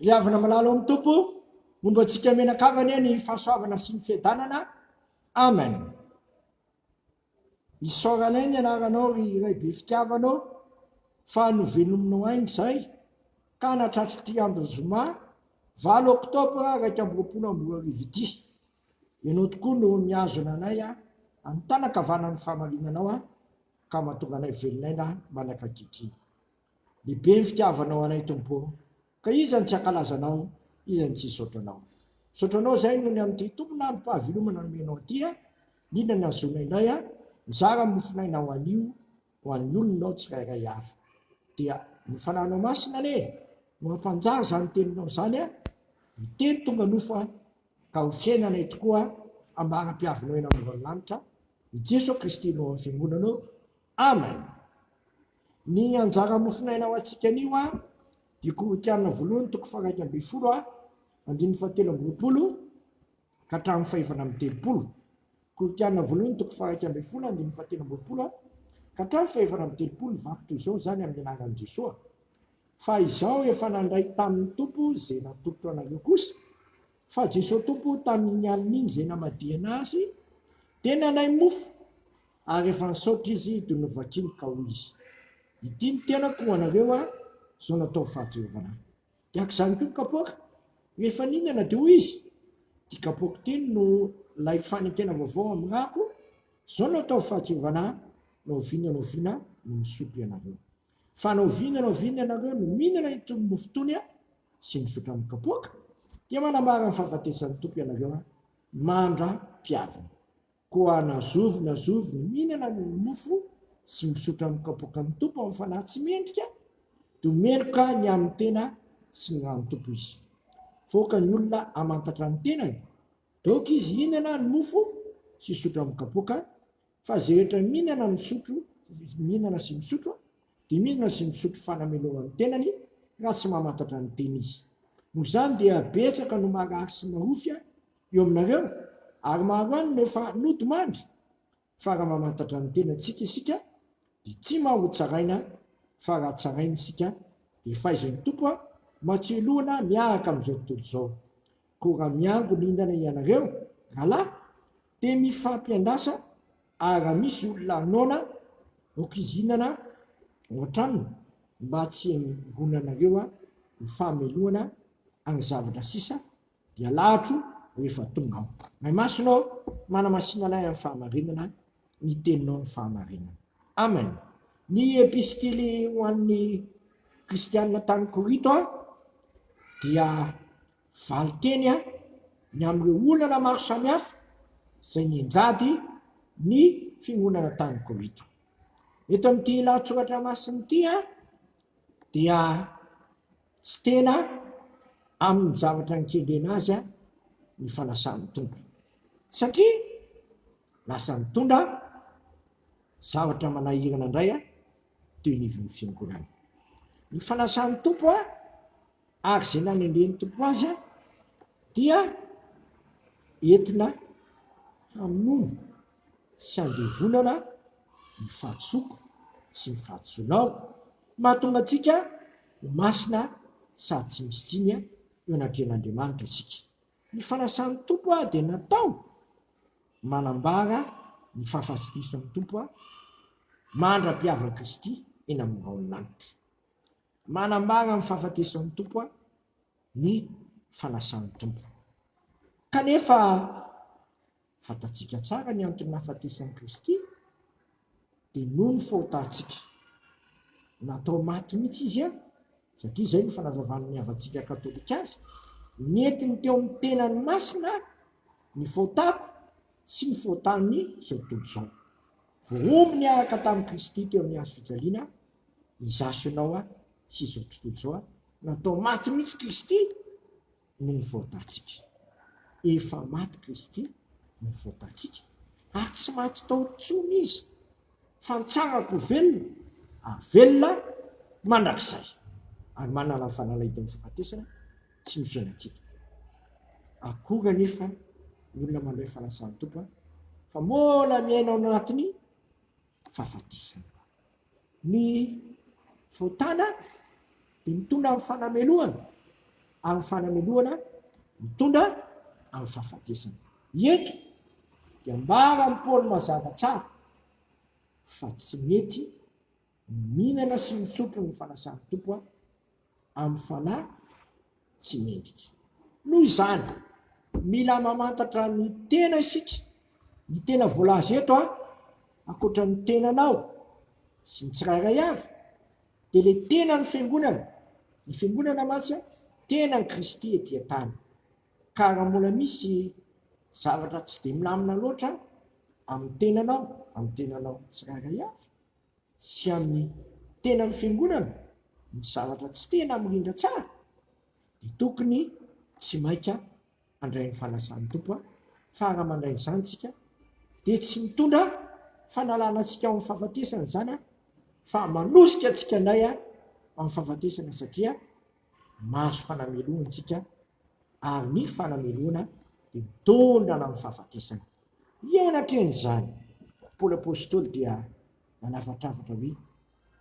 Iavana malalo amin'ny tompo, momba antsika menakavany ny fahasoavana sy ny fiadanana. Amen. Isoralainy anaranao iray be fitiavanao, fa novelominao ainy izay, ka natratra ty andro Zoma, 9 Oktobra 2024. Ianao tokoa no miazona anay amin'ny tanakavanan'ny fahamarinanao, ka mahatonga anay velonaina manakakiky. Lehibe ny fitiavanao anay tompo, ka izany tsy ankalazanao, izany tsy isotranao. Sotranao zay no ny amin'ity tompona ny pahavilomana nomenao aty, nina ny azona indray, mizara mofonaina ho an'io, ho an'ny olonao tsirairay avy. Dia ny fananao masina ne, no ampanjary zany teninao zany, ny teny tonga nofo, ka ho fiainanay tokoa ambara-piavinao eny ambony lanitra, i Jesu Kristy no amin'ny fiangonanao. Amen. Ny anjara mofonaina ho antsika anio, dia Korintiana voalohany 1:12, 17 ka hatramin'ny 5:30. Korintiana voalohany 1:12, 17 ka hatramin'ny 5:30 vaky toy izao zany amin'ny anaran'i Jesosy. Fa izao efa nandray tamin'ny tompo izay natolotra anareo kosa, fa Jesosy tompo tamin'ny alin'iny izay namadihana azy, dia nanay mofo, ary efa nisaotra izy dia novakiny ka hoy izy: ity ny tenako ho anareo, zao natao fahatsirovana. Diako izany koa ny kapoaka, rehefa ninana dia hoy izy: ty kapoaka teny no lay fanekena vaovao amin'ny rako, zao natao fahatsirovana, naoviana no misotro ianareo. Fa naoviana ianareo no mihinana itony mofo tony sy misotro amin'ny kapoaka, dia manambara ny fahafatesan'ny tompo ianareo mandra-piavina. Koa nazovy ny mihinana ny mofo sy misotro amin'ny kapoaka amin'ny tompo amin'ny fanahy tsy mendrika, dia meloka ny amin'ny tena sy ny rano tompo izy. Foka ny olona mamantatra ny tenany, daoka izy hihinana ny mofo sy misotro amin'ny kapoaka, fa zay rehetra mihinana sy misotro, dia mihinana sy misotro fanameloana ny tenany, raha tsy mamantatra ny tena izy. Noho izany dia betsaka no marary sy marofy eo aminareo, ary maro any no efa nody mandry. Fa raha mamantatra ny tena tsika isika, dia tsy mahotsaraina, fa raha tsaraina isika, dia fahaizan'ny tompo matselohana miaraka amin'izao tontolo izao. Koa raha miango ny hindana ianareo, rahalahy, dia mifampiandasa, ary raha misy olona nona okizinana ohatraniny, mba tsy hangonanareo ny fahamelohana amin'ny zavatra sisa, dia lahatro rehefa tonga ao. May masonao manamasina lay amin'ny fahamarinana, ny teninao ny fahamarinana. Amen. Ny epistily ho an'ny kristianina tany Korinto dia valiteny ny amin'ireo olana maro samihafa izay nianjady ny fiangonana tany Korinto. Eto amin'ity lahatsoratra masina ity dia tsy tena amin'ny zavatra nikendrena azy ny fanasan'ny tompo, satria lasa mitondra zavatra manahirana indray toy ny fiangonana. Ny fanasan'ny tompo ary izay nanendren'ny tompo azy dia entina hamono sy handevonana ny fahatsoko sy ny fahatsoanao, mahatonga antsika ho masina sady tsy misy tsiny eo anatrehan'Andriamanitra isika. Ny fanasan'ny tompo dia natao manambara ny fahafatesisan'ny tompo mandra-piavan'i Kristy eny amin'ny lanitra. Manambara ny fahafatesan'ny tompo ny fanasan'ny tompo. Kanefa fantatsika tsara ny antony nahafatesan'i Kristy, dia noho ny fahotantsika natao maty mihitsy izy, satria izay no fanazavana ny havantsika katolika azy, nentiny teo amin'ny tenany masina ny fahotako sy ny fahotany izao tontolo izao. Voaomy niaraka tamin'i Kristy teo amin'ny hazo fijaliana, izaso ianao sy izao tontolo izao, natao maty mihitsy Kristy noho ny fahotantsika. Efa maty Kristy noho ny fahotantsika, ary tsy maty tao intsony izy, fa nitsangako velona mandrakizay, ary manana ny fanalahidy amin'ny fahafatesana sy ny fiainantsika. Akora nefa ny olona mandray fanasan'ny tompo fa mbola miaina ao anatiny fahafatesana. Ny fahotana dia mitondra amin'ny fanamelohana, amin'ny fanameloana mitondra amin'ny fahafatesana. Eto dia mbara ny Paoly mazava tsara fa tsy mety mihinana sy misotro ny fanasany tompo amin'ny fanahy tsy mendrika. Noho izany mila mamantatra ny tena isika, ny tena voalaza eto ankoatra ny tenanao sy ny tsirairay avy dia le tena ny fiangonana mantsy tena ny Kristy etỳ tany. Ka raha mbola misy zavatra tsy dia milamina loatra amin'ny tenanao tsirairay avy sy amin'ny tena ny fiangonana, ny zavatra tsy tena mirindra tsara, dia tokony tsy mainka andray ny fanasan'ny tompo fa raha mandray izany tsika dia tsy mitondra fanalana antsika amin'ny fahafatesana zany fa manosika antsika indray amin'ny fahafatesana, satria mahazo fanameloana antsika ary ny fanameloana dia mitondra amin'ny fahafatesana. Eo anatrehan'izany Paoly apôstôly dia nanavantravatra hoe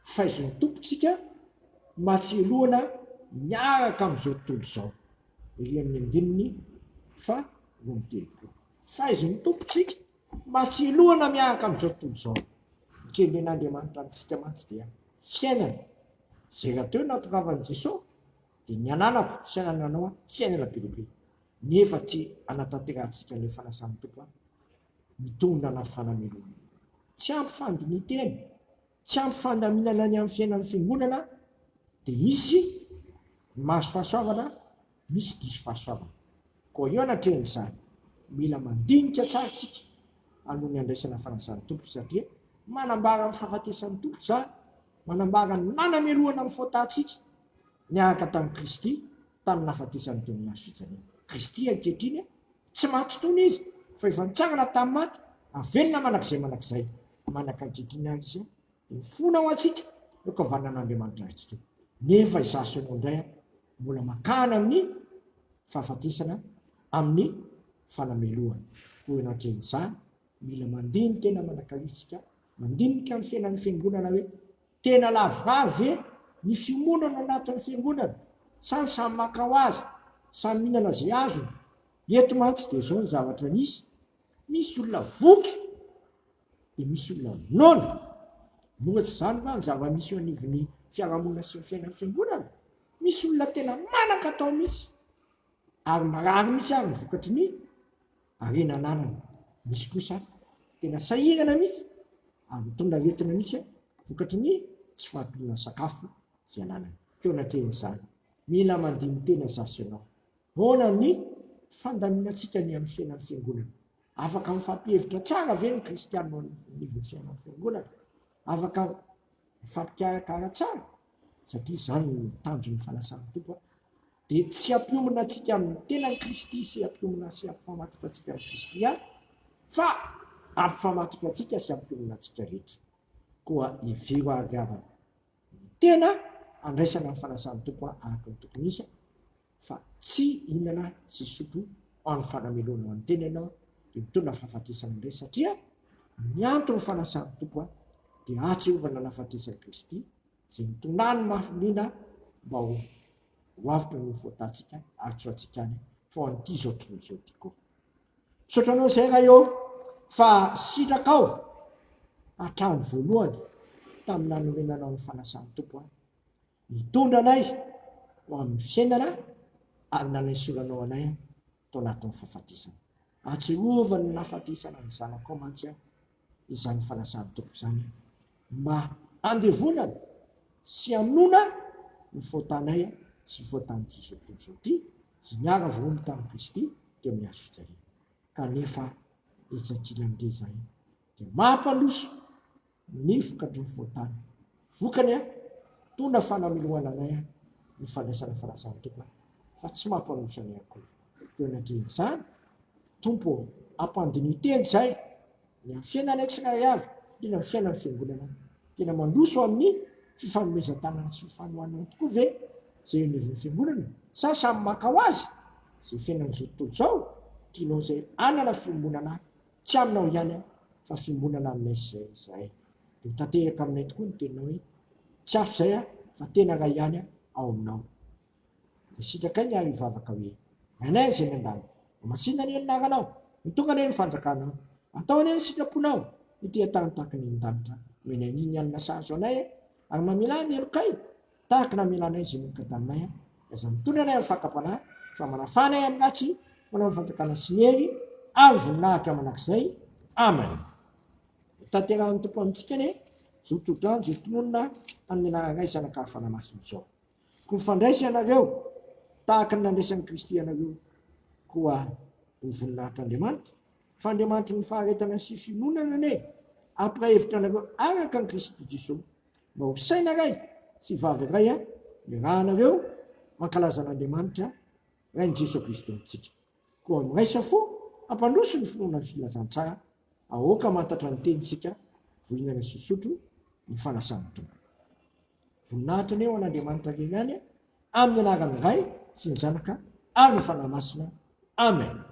fahaizon'ny tompontsika mahatsialohana miaraka amin'izao tontolo izao. Ery amin'ny andininy 13. Fahaizon'ny tompontsika mahatsialohana miaraka amin'izao tontolo izao. Kely n'Andriamanitra amintsika mantsy dia fiainana zay raha teo natoravan'i Jesosy dia ny ananako sy anananao fiainana be lehibe. Nefa tsy anatanterantsika ny fanasan'ny tompo mitondra na fanameloana. Tsy ampy fandiniteny, tsy ampy fandaminana ny amin'ny fiainan'ny fiangonana dia misy mahazo fahasoavana, misy diso fahasoavana. Koa eo anatrehan'izany mila mandinika tsara tsika anoho ny andraisana fanasan'ny tompo, satria manambara ny fahafatesan'ny tompo zany, manambara ny nanameloana amin'ny fotantsika niaraka tamin'i Kristy tamin'ny nahafatesan'ny teo amin'ny hazo fijaliana. Kristy ankehitriny tsy maty tony izy fa efa nitsangana tamin'ny maty, avelona manakizay manaka ankehitriny ary izy dia mifona ho antsika no kavanan'Andriamanitra itsy toy. Nefa izaso indray mbola makana amin'ny fahafatesana, amin'ny fanameloana. Koa anatrehan'izany mila mandinika tena manakarivotsika, mandinika amin'ny fiainan'ny fiangonana hoe tena lavoravo ny fiomonana anatin'ny fiangonana, samy maka ho azy, samy mihinana zay azo. Eto mantsy dia zao ny zavatra misy olona voky dia misy olona nona. Moatsy zany va ny zava-misy eo anivon'ny fiarahamonina sy ny fiainan'ny fiangonana. Misy olona tena manan-katao mihitsy ary marary mihitsy ary vokatry ny arenananana. Misy kosa tena sahirana mihitsy ary mitondra aretina mihitsy vokatry ny tsy fahampihinana sakafo zay ananana. Teo anatrehan'izany mila mandiny tena zaso ianao. Hoana ny fandaminantsika ny amin'ny fiainan'ny fiangonana. Afaka mifampihevitra tsara ve ny kristianina anivon'ny fiainan'ny fiangonana? Afaka mifampikarakara tsara, satria izany ny tanjon'ny fanasan'ny tompo dia tsy ampiomina antsika amin'ny tenan'ny Kristy sy ampiomina sy ampifamatotra antsika amin'ny Kristy fa ampifamatotra antsika sy ampiomina antsika rehetra. Koa ivero agavana tena andraisana ny fanasan'ny tompo araka ny tokony isy, fa tsy inana sy sotro amin'ny fanameloana ho an'ny tena ianao dia mitondra fahafatesana indray, satria ny antony fanasan'ny tompo dia ahatsiarovana nahafatesan'i Kristy zay mitondrany mafiliana mba ho avitra ny fotantsika ary tsy ho antsika any fa ho an'ity zao tontolo izao ty koa. Misotranao izay raha eo fa sitraka hatramin'ny voalohany tamin'ny nanorenanao ny fanasan'ny tompo mitondra anay ho amin'ny fiainana ary nanaisoranao anay tao anatin'ny fahafatesana. Ahatsiarovana ny nahafatesana ny zanako mantsy izany fanasan'ny tompo izany mba andevonana sy hamonoana ny fotanay sy fotan'ity zao tontolo izao ty sy niara voaomby tamin'i Kristy teo amin'ny hazo fijaliana. Kanefa etsakila amin'ilay izay dia mampandroso ny vokatry ny fotany, vokany tondra fanameloana anay ny fandraisana fanasan'ny tompo fa tsy mampandroso anay akory. Teo anatrehan'izany tompo ampandiniteny izay ny amin'ny fiainana tsirairay avy, tena amin'ny fiainan'ny fiangonana tena mandroso amin'ny fifanomezan-tanana sy fifanohanana tokoa ve zay anivon'ny fiangonana sa samy maka ho azy zay fiainan'izao tontolo izao tianao zay anana fiombonana tsy aminao ihany fa fiombonana aminay sy zay dia tanteraka aminay tokoa ny tenao hoe tsy afo zay fa tena raha ihany ao aminao. dia sitraka ny ary hivavaka hoe anay zay miandany masina ny anaranao mitonga ny fanjakanao atao any ny sitraponao ity atany tahaka ny an-danitra hoe ny aniny alina sahazo anay ary mamela ny elokay tahaka na melanay zay moka taminay aza mitondra anay amin'ny fakapanahy fa manafanay amin'ny ratsy manao ny fanjakana sy ny hery ary voninahitra manakizay amen. Tanterahan'ny tompo amintsika anie zotodrano zay tononona amin'ny anaranay zanak'arifana masina izao ko fandraisy ianareo tahaka ny nandraisan'ny Kristy ianareo koa ho voninahitra Andriamanitra fa Andriamanitra ny faharetana sy finoana ane ampiraha hevitra anareo araka ny Kristy Jesosy mba ho saina ray sy vavy ray mirahanareo mankalaza an'Andriamanitra rain'i Jesosy Kristy amintsika koa miraisa fo ampandroso ny finoana ny filazantsara ahoaka mantatra ny tenysika vohinana sosotro ny fanasana tompo. Voninahitra ny eo an'Andriamanitra reny any amin'ny anaran'ny Ray sy ny Zanaka ary ny fanahy masina. Amen.